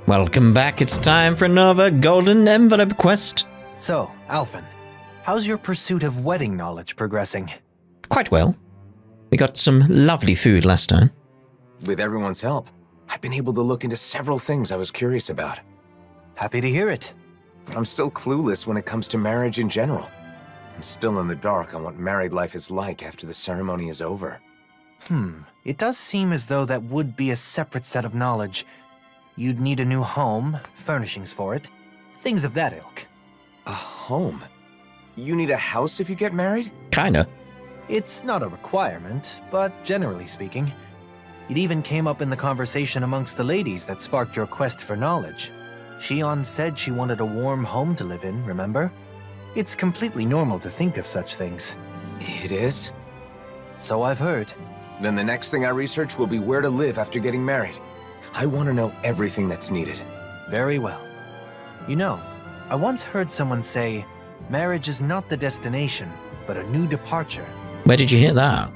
Welcome back. It's time for another golden envelope quest. So, Alphen, how's your pursuit of wedding knowledge progressing? Quite well. We got some lovely food last time. With everyone's help, I've been able to look into several things I was curious about. Happy to hear it. But I'm still clueless when it comes to marriage in general. I'm still in the dark on what married life is like after the ceremony is over. It does seem as though that would be a separate set of knowledge. You'd need a new home, furnishings for it, things of that ilk. A home? You need a house if you get married? Kinda. It's not a requirement, but generally speaking. It even came up in the conversation amongst the ladies that sparked your quest for knowledge. Shion said she wanted a warm home to live in, remember? It's completely normal to think of such things. It is? So I've heard. Then the next thing I research will be where to live after getting married. I want to know everything that's needed. Very well. You know, I once heard someone say, marriage is not the destination, but a new departure. Where did you hear that?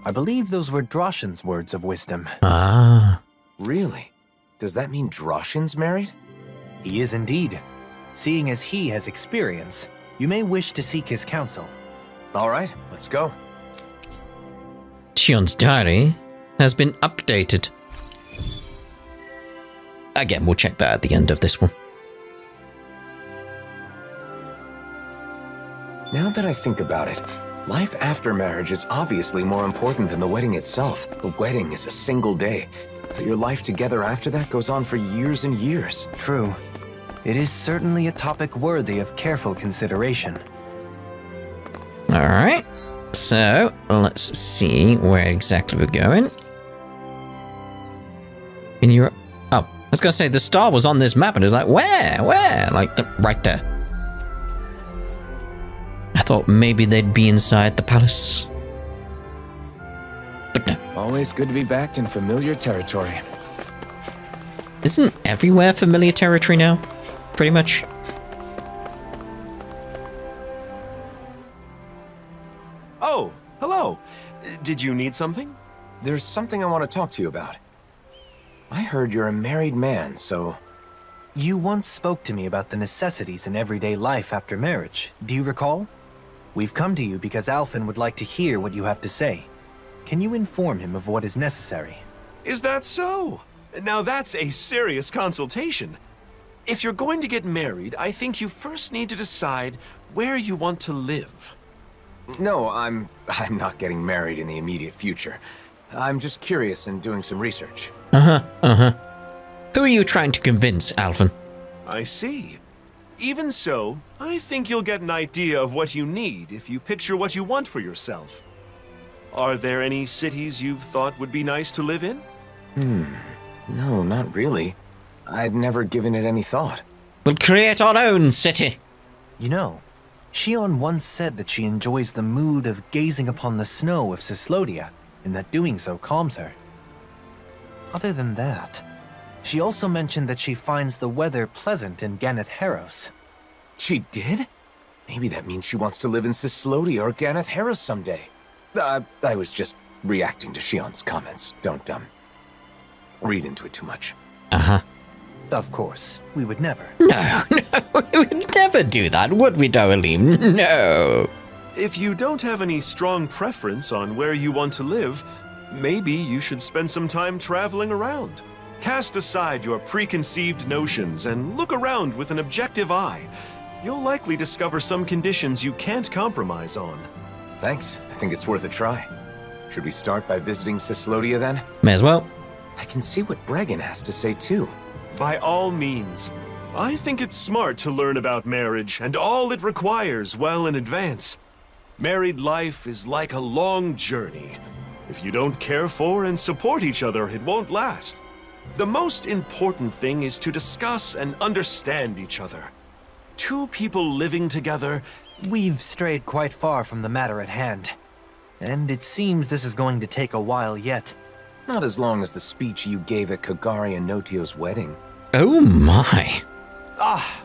I believe those were Droshin's words of wisdom. Ah. Really? Does that mean Droshin's married? He is indeed. Seeing as he has experience, you may wish to seek his counsel. All right, let's go. Shion's diary has been updated. Again, we'll check that at the end of this one. Now that I think about it, life after marriage is obviously more important than the wedding itself. The wedding is a single day, but your life together after that goes on for years and years. True. It is certainly a topic worthy of careful consideration. Alright. So, let's see where exactly we're going. In Europe. Oh, I was going to say the star was on this map and it's like, where? Where? Like, right there. I thought maybe they'd be inside the palace. But no. Always good to be back in familiar territory. Isn't everywhere familiar territory now? Pretty much. Oh, hello. Did you need something? There's something I want to talk to you about. I heard you're a married man, so... You once spoke to me about the necessities in everyday life after marriage. Do you recall? We've come to you because Alphen would like to hear what you have to say. Can you inform him of what is necessary? Is that so? Now that's a serious consultation. If you're going to get married, I think you first need to decide where you want to live. No, I'm not getting married in the immediate future. I'm just curious and doing some research. Who are you trying to convince, Alphen? I see. Even so, I think you'll get an idea of what you need if you picture what you want for yourself. Are there any cities you've thought would be nice to live in? No, not really. I'd never given it any thought. We'll create our own city. You know, Shion once said that she enjoys the mood of gazing upon the snow of Cislodia, and that doing so calms her. Other than that, she also mentioned that she finds the weather pleasant in Ganath Haros. She did? Maybe that means she wants to live in Cislodia or Ganath Haros someday. I was just reacting to Shion's comments. Don't, read into it too much. Of course, we would never. No, we would never do that, would we, Doalim? No. If you don't have any strong preference on where you want to live, maybe you should spend some time traveling around. Cast aside your preconceived notions and look around with an objective eye. You'll likely discover some conditions you can't compromise on. Thanks. I think it's worth a try. Should we start by visiting Cislodia then? May as well. I can see what Bregan has to say too. By all means. I think it's smart to learn about marriage and all it requires well in advance. Married life is like a long journey. If you don't care for and support each other, it won't last. The most important thing is to discuss and understand each other. Two people living together... We've strayed quite far from the matter at hand. And it seems this is going to take a while yet. Not as long as the speech you gave at Kagari and Notio's wedding. Oh my.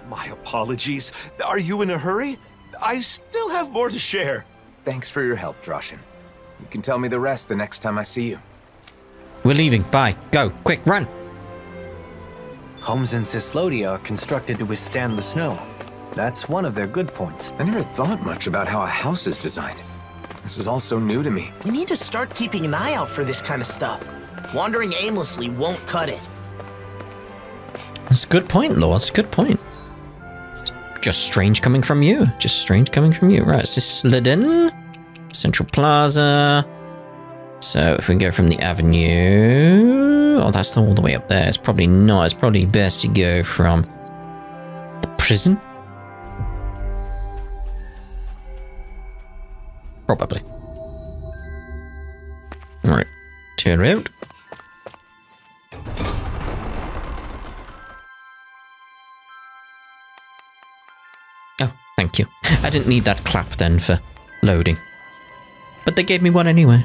My apologies. Are you in a hurry? I still have more to share. Thanks for your help, Droshin. You can tell me the rest the next time I see you. We're leaving. Bye. Go. Quick, run. Homes in Cislodia are constructed to withstand the snow. That's one of their good points. I never thought much about how a house is designed. This is all so new to me. We need to start keeping an eye out for this kind of stuff. Wandering aimlessly won't cut it. That's a good point, Lord. That's a good point. Just strange coming from you. Just strange coming from you. Right, Cisloden. Central Plaza. So if we go from the avenue... Oh, that's all the way up there. It's probably not. It's probably best to go from the prison. Probably. Alright. Turn around. Oh, thank you. I didn't need that clap then for loading. But they gave me one anyway.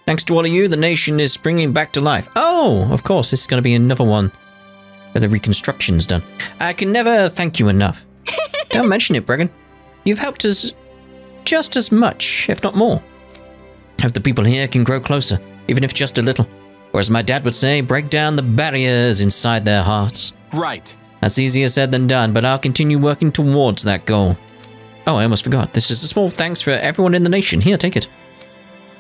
Thanks to all of you, the nation is springing back to life. Oh, of course, this is going to be another one where the reconstruction's done. I can never thank you enough. Don't mention it, Bregan. You've helped us just as much, if not more. Hope the people here can grow closer, even if just a little. Or as my dad would say, break down the barriers inside their hearts. Right. That's easier said than done, but I'll continue working towards that goal. Oh, I almost forgot. This is a small thanks for everyone in the nation. Here, take it.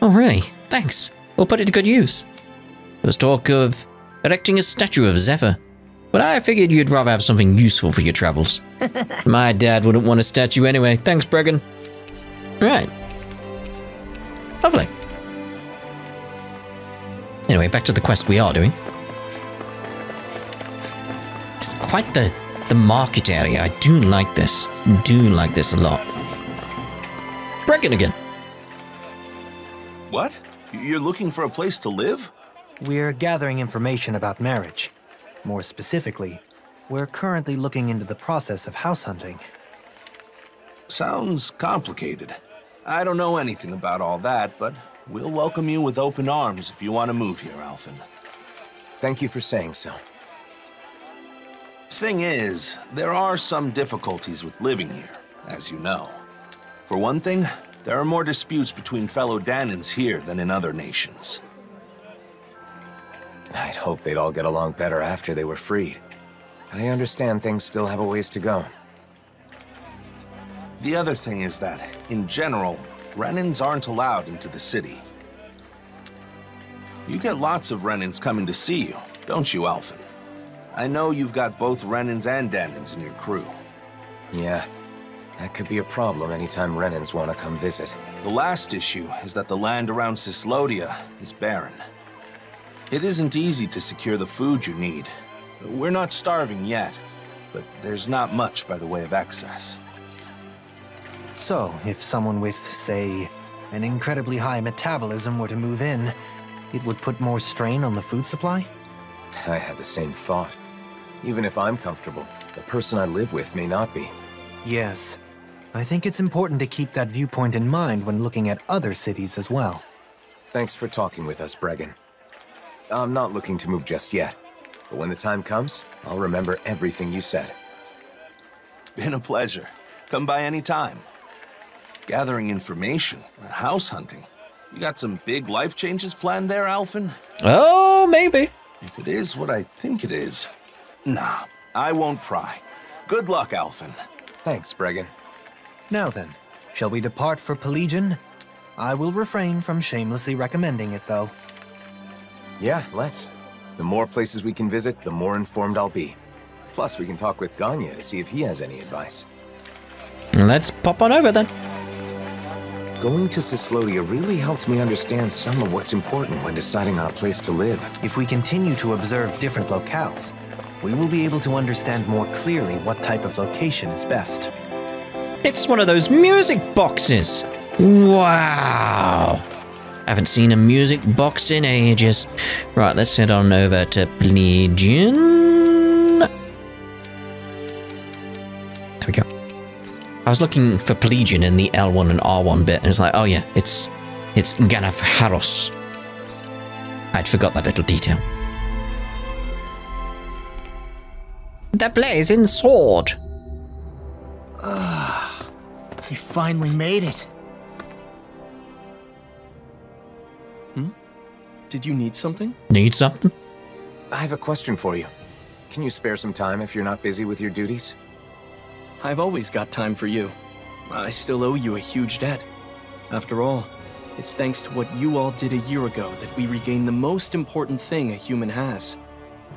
Oh, really? Thanks. We'll put it to good use. There was talk of erecting a statue of Zephyr, but I figured you'd rather have something useful for your travels. My dad wouldn't want a statue anyway. Thanks, Bregan. Right. Lovely. Anyway, back to the quest we are doing. It's quite the market area. I do like this. Do like this a lot. Bregan again. What? You're looking for a place to live? We're gathering information about marriage. More specifically, we're currently looking into the process of house hunting. Sounds complicated. I don't know anything about all that, but we'll welcome you with open arms if you want to move here, Alphen. Thank you for saying so. Thing is, there are some difficulties with living here, as you know. For one thing, there are more disputes between fellow Danans here than in other nations. I'd hoped they'd all get along better after they were freed. But I understand things still have a ways to go. The other thing is that, in general, Renans aren't allowed into the city. You get lots of Renans coming to see you, don't you, Alphen? I know you've got both Renans and Danans in your crew. Yeah, that could be a problem anytime Renans want to come visit. The last issue is that the land around Cislodia is barren. It isn't easy to secure the food you need. We're not starving yet, but there's not much by the way of excess. So, if someone with, say, an incredibly high metabolism were to move in, it would put more strain on the food supply? I had the same thought. Even if I'm comfortable, the person I live with may not be. Yes. I think it's important to keep that viewpoint in mind when looking at other cities as well. Thanks for talking with us, Bregan. I'm not looking to move just yet, but when the time comes, I'll remember everything you said. Been a pleasure. Come by any time. Gathering information, house hunting. You got some big life changes planned there, Alphen? Oh, maybe. If it is what I think it is, nah, I won't pry. Good luck, Alphen. Thanks, Bregan. Now then, shall we depart for Pelegion? I will refrain from shamelessly recommending it, though. Yeah, let's. The more places we can visit, the more informed I'll be. Plus, we can talk with Ganya to see if he has any advice. Let's pop on over then. Going to Cislodia really helped me understand some of what's important when deciding on a place to live. If we continue to observe different locales, we will be able to understand more clearly what type of location is best. It's one of those music boxes. Wow. I haven't seen a music box in ages. Right, let's head on over to Pelegion. There we go. I was looking for Pelegion in the L1 and R1 bit, and it's like, oh yeah, it's Ganaf Haros. I'd forgot that little detail. The blazing sword. We finally made it. Did you need something? Need something? I have a question for you. Can you spare some time if you're not busy with your duties? I've always got time for you. I still owe you a huge debt. After all, it's thanks to what you all did a year ago that we regained the most important thing a human has.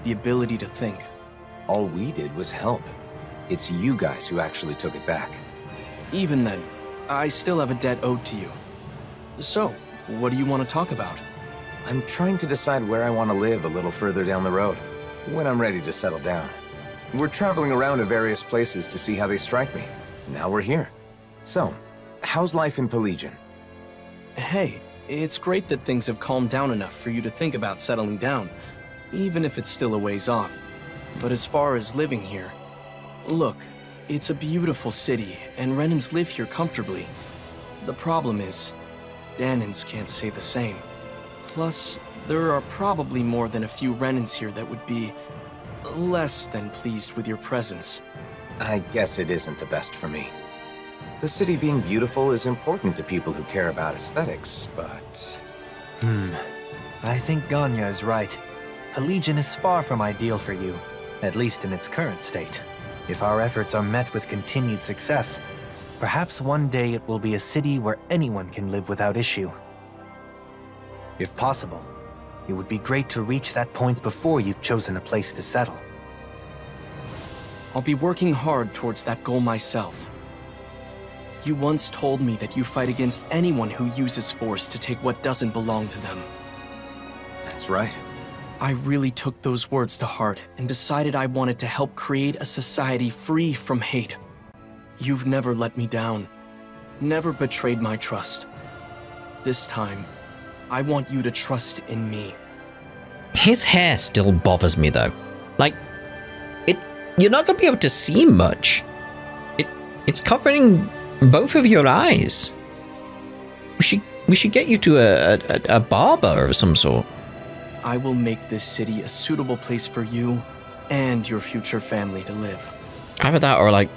The ability to think. All we did was help. It's you guys who actually took it back. Even then, I still have a debt owed to you. So, what do you want to talk about? I'm trying to decide where I want to live a little further down the road, when I'm ready to settle down. We're traveling around to various places to see how they strike me. Now we're here. So, how's life in Pelegion? Hey, it's great that things have calmed down enough for you to think about settling down, even if it's still a ways off. But as far as living here, look, it's a beautiful city, and Renans live here comfortably. The problem is, Dahnans can't say the same. Plus, there are probably more than a few Renans here that would be less than pleased with your presence. I guess it isn't the best for me. The city being beautiful is important to people who care about aesthetics, but... I think Ganya is right. Pelegion is far from ideal for you, at least in its current state. If our efforts are met with continued success, perhaps one day it will be a city where anyone can live without issue. If possible, it would be great to reach that point before you've chosen a place to settle. I'll be working hard towards that goal myself. You once told me that you fight against anyone who uses force to take what doesn't belong to them. That's right. I really took those words to heart and decided I wanted to help create a society free from hate. You've never let me down, never betrayed my trust. This time, I want you to trust in me. His hair still bothers me though. Like, you're not gonna be able to see much. It's covering both of your eyes. We should get you to a barber of some sort. I will make this city a suitable place for you and your future family to live. Either that or like,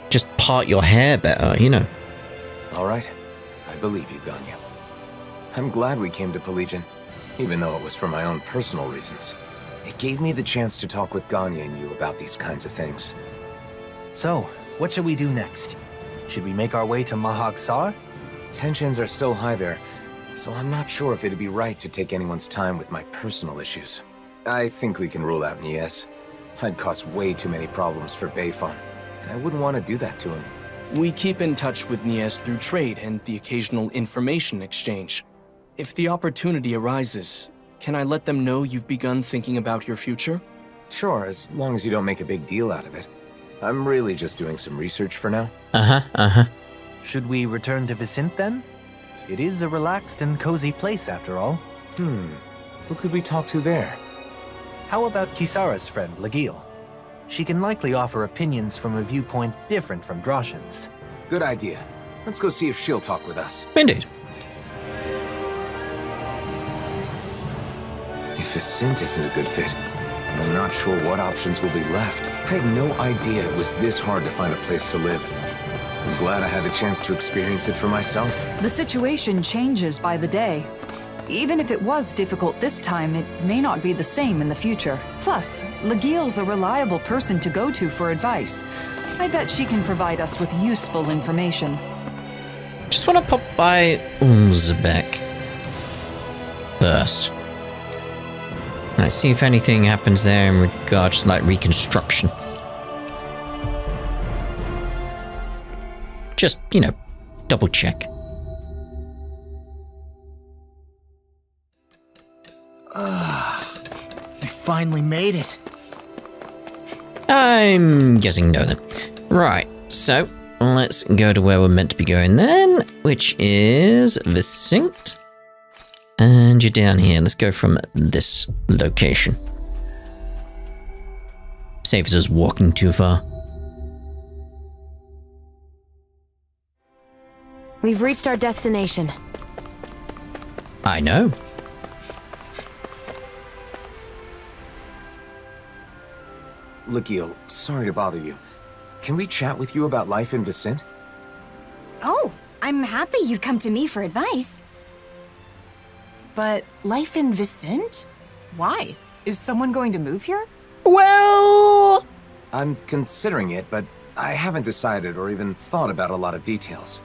just part your hair better, you know. All right. I believe you, Ganya. I'm glad we came to Pelegion, even though it was for my own personal reasons. It gave me the chance to talk with Ganya and you about these kinds of things. So, what should we do next? Should we make our way to Mahag Sar? Tensions are still high there, so I'm not sure if it'd be right to take anyone's time with my personal issues. I think we can rule out Nies. I'd cause way too many problems for Beifan, and I wouldn't want to do that to him. We keep in touch with Nies through trade and the occasional information exchange. If the opportunity arises, can I let them know you've begun thinking about your future? Sure, as long as you don't make a big deal out of it. I'm really just doing some research for now. Should we return to Vicente then? It is a relaxed and cozy place after all. Who could we talk to there? How about Kisara's friend, Legil? She can likely offer opinions from a viewpoint different from Droshan's. Good idea. Let's go see if she'll talk with us. Indeed. If Vicente isn't a good fit, I'm not sure what options will be left. I had no idea it was this hard to find a place to live. I'm glad I had the chance to experience it for myself. The situation changes by the day. Even if it was difficult this time, it may not be the same in the future. Plus, Legil's a reliable person to go to for advice. I bet she can provide us with useful information. Just want to pop by Uzbek first. Alright, see if anything happens there in regards to like reconstruction. Just, you know, double check. We finally made it. I'm guessing no then. Right, so let's go to where we're meant to be going then, which is Vicente. And you're down here. Let's go from this location. Saves us walking too far. We've reached our destination. I know. Legil, sorry to bother you. Can we chat with you about life in Vicente? Oh, I'm happy you'd come to me for advice. But life in Vicente? Why? Is someone going to move here? Well... I'm considering it, but I haven't decided or even thought about a lot of details.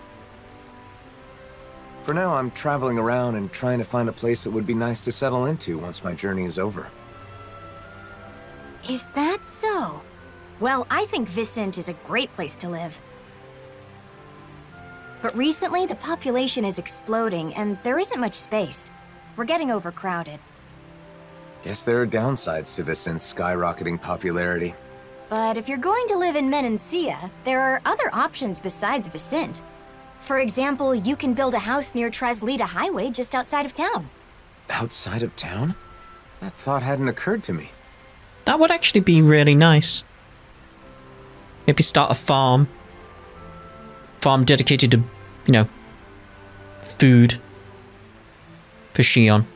For now, I'm traveling around and trying to find a place that would be nice to settle into once my journey is over. Is that so? Well, I think Vicent is a great place to live. But recently, the population is exploding, and there isn't much space. We're getting overcrowded. Guess there are downsides to Vicent's skyrocketing popularity. But if you're going to live in Menancia, there are other options besides Vicent. For example, you can build a house near Traslita Highway just outside of town. Outside of town? That thought hadn't occurred to me. That would actually be really nice. Maybe start a farm. Farm dedicated to, you know, food for Shion.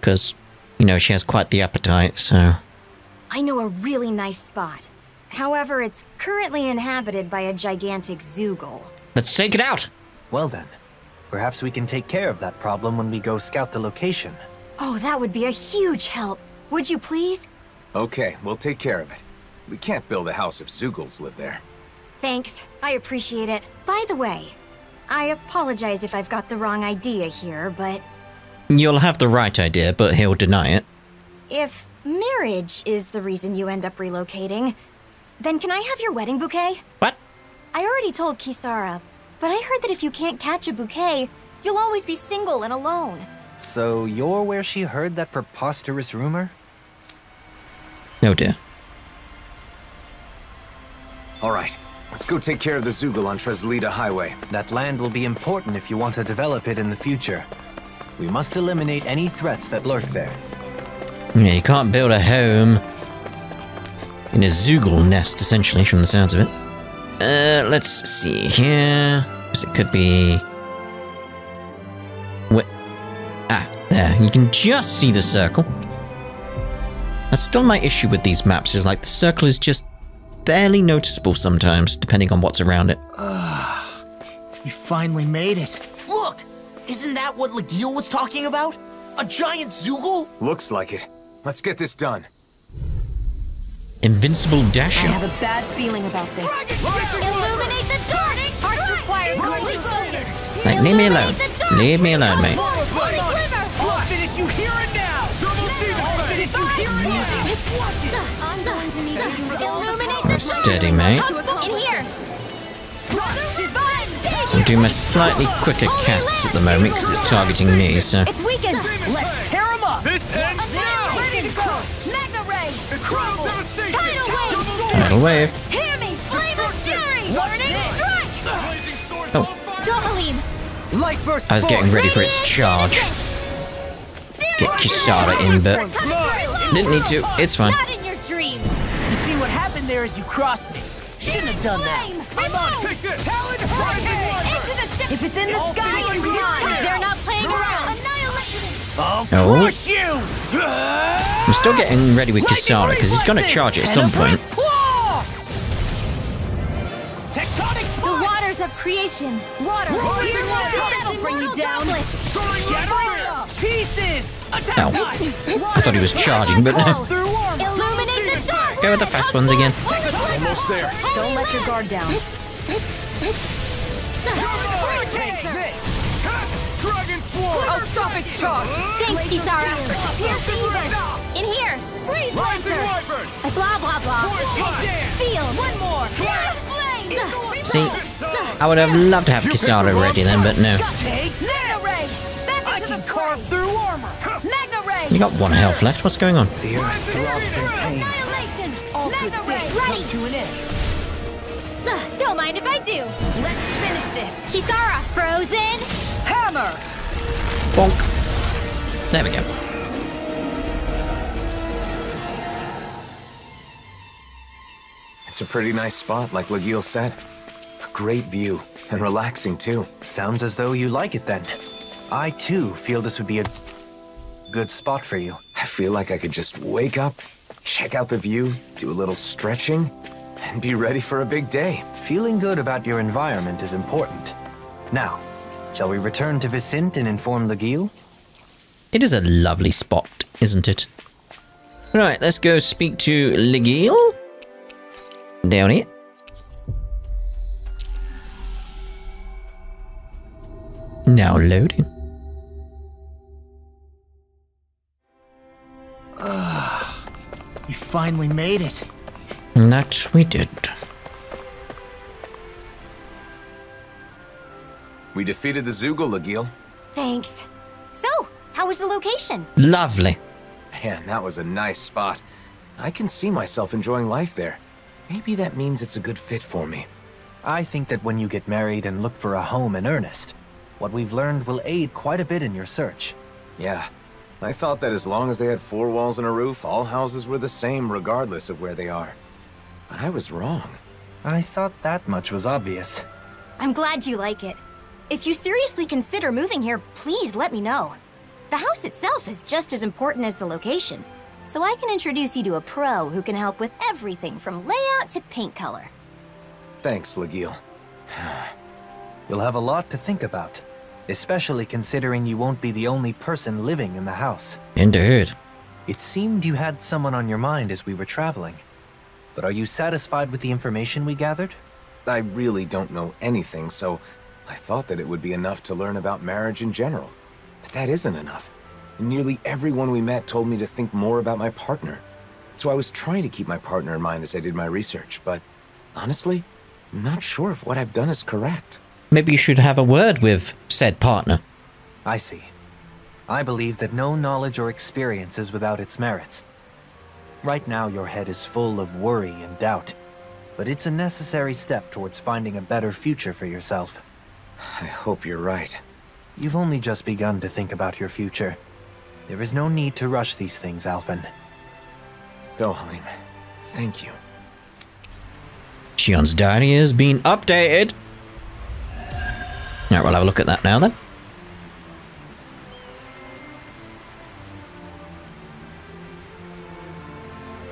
Because, you know, she has quite the appetite, so... I know a really nice spot. However, it's currently inhabited by a gigantic Zoogle. Let's take it out! Well then, perhaps we can take care of that problem when we go scout the location. Oh, that would be a huge help. Would you please? Okay, we'll take care of it. We can't build a house if Zoogles live there. Thanks. I appreciate it. By the way, I apologize if I've got the wrong idea here, but... You'll have the right idea, but he'll deny it. If marriage is the reason you end up relocating, then can I have your wedding bouquet? What? I already told Kisara, but I heard that if you can't catch a bouquet, you'll always be single and alone. So you're where she heard that preposterous rumor? Oh dear. Alright, let's go take care of the Zoogle on Traslita Highway. That land will be important if you want to develop it in the future. We must eliminate any threats that lurk there. Yeah, you can't build a home in a Zoogle nest, essentially, from the sounds of it. Let's see here. Because it could be... What? Ah, there. You can just see the circle. That's still my issue with these maps, is like the circle is just barely noticeable sometimes, depending on what's around it. You finally made it. Look! Isn't that what Legil was talking about? A giant Zoogle? Looks like it. Let's get this done. Invincible Dasher. I have a bad feeling about this. Illuminate the dark! Hearts require complete focus! Like, leave me alone. Leave me alone, mate. I'll finish you here and now! I'll finish you here and now! I'm going to need you. Illuminate Oh, steady, mate. in here! So I'm doing my slightly quicker casts at the moment because it's targeting me, so... It's weakened! Let's tear him up! This ends now! Ready to go! Magna Ray! Tidal Wave! Tidal Wave. Hear me! Flame of Fury! Burning Strike! Oh, Domaline! I was getting ready for its charge. Get Kisara in, but... Didn't need to. It's fine. Not in your dreams! You see what happened there is you crossed me. Shouldn't have done that. I'm on! Take this! Talon Into the ship! If it's in the sky, feel it's you mine. here. They're not playing around! Annihilation! I'll Oh. crush you! I'm still getting ready with Kisara because he's going to charge it at some point. Tectonic The waters of creation! Water! That'll bring you down. Shatter it! Pieces! Attack Ow. time! I thought he was charging, but no. Through armor! Illuminate the dark! Go with the fast ones again. Almost there. Don't let your guard down. Take this! Dragon Swarm! I'll stop its charge. Thanks, Kisara! Pierce the event! In here! Freeze Rising Lancer! Wyvern! Blah blah blah! Seal! One more! Flame! See, I would have loved to have Kisara ready then, but no. Take Magna Ray! Back I into can the carve fray! through armor! Magna Ray! You got one health left. What's going on? The earth throbs in pain. Annihilation! All good Magna Ray! things Ready! come to an end. Don't mind if I do! Let's finish this. Kisara! Frozen! Hammer! Bonk. There we go. It's a pretty nice spot, like Legil said. A great view, and relaxing too. Sounds as though you like it then. I too feel this would be a good spot for you. I feel like I could just wake up, check out the view, do a little stretching, and be ready for a big day. Feeling good about your environment is important. Now, shall we return to Vicent and inform Legil? It is a lovely spot, isn't it? Right, let's go speak to Ligil. Down here. Now loading. You finally made it. That we did. We defeated the Zoogle, Ligil. Thanks. So, how was the location? Lovely. Man, that was a nice spot. I can see myself enjoying life there. Maybe that means it's a good fit for me. I think that when you get married and look for a home in earnest, what we've learned will aid quite a bit in your search. Yeah. I thought that as long as they had 4 walls and a roof, all houses were the same regardless of where they are. But I was wrong. I thought that much was obvious. I'm glad you like it. If you seriously consider moving here, please let me know. The house itself is just as important as the location, so I can introduce you to a pro who can help with everything from layout to paint color. Thanks, Ligil. You'll have a lot to think about, especially considering you won't be the only person living in the house. Indeed. It seemed you had someone on your mind as we were traveling. But are you satisfied with the information we gathered? I really don't know anything, so I thought that it would be enough to learn about marriage in general. But that isn't enough. Nearly everyone we met told me to think more about my partner. So I was trying to keep my partner in mind as I did my research, but honestly, I'm not sure if what I've done is correct. Maybe you should have a word with said partner. I see. I believe that no knowledge or experience is without its merits. Right now, your head is full of worry and doubt, but it's a necessary step towards finding a better future for yourself. I hope you're right. You've only just begun to think about your future. There is no need to rush these things, Alphen. Go, Halim. Thank you. Shion's diary has been updated. Alright, we'll have a look at that now then.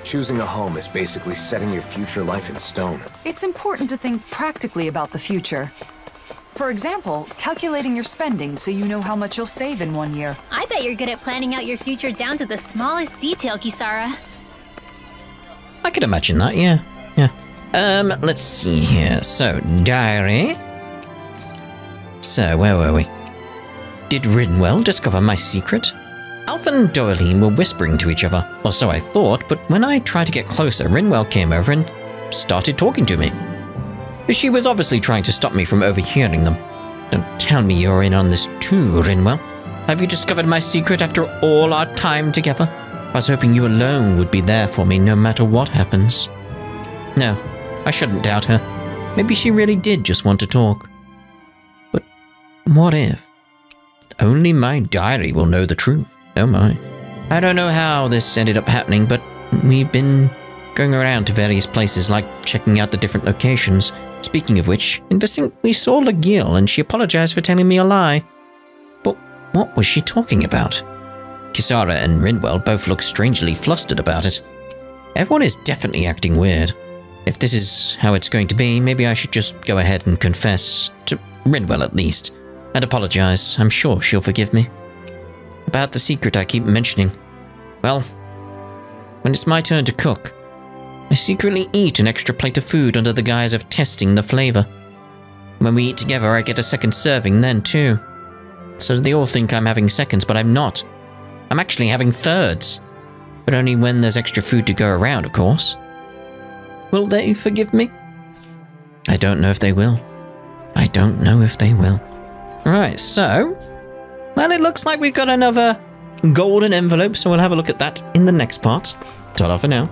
Choosing a home is basically setting your future life in stone. It's important to think practically about the future. For example, calculating your spending so you know how much you'll save in 1 year. I bet you're good at planning out your future down to the smallest detail, Kisara. I could imagine that, yeah. Let's see here. So, diary. So, where were we? Did Rinwell discover my secret? Alphen and Doeline were whispering to each other, or so I thought, but when I tried to get closer, Rinwell came over and started talking to me. She was obviously trying to stop me from overhearing them. Don't tell me you're in on this too, Rinwell. Have you discovered my secret after all our time together? I was hoping you alone would be there for me no matter what happens. No, I shouldn't doubt her. Maybe she really did just want to talk. But what if? Only my diary will know the truth. Oh my. I don't know how this ended up happening, but we've been going around to various places, like checking out the different locations. Speaking of which, in Vicink we saw Ligil and she apologized for telling me a lie. But what was she talking about? Kisara and Rinwell both look strangely flustered about it. Everyone is definitely acting weird. If this is how it's going to be, maybe I should just go ahead and confess, to Rinwell at least, and apologize. I'm sure she'll forgive me. About the secret I keep mentioning. Well, when it's my turn to cook, I secretly eat an extra plate of food under the guise of testing the flavor. When we eat together, I get a second serving then too. So they all think I'm having seconds, but I'm not. I'm actually having thirds. But only when there's extra food to go around, of course. Will they forgive me? I don't know if they will. I don't know if they will. Right, so... well, it looks like we've got another golden envelope, so we'll have a look at that in the next part. Ta-da for now.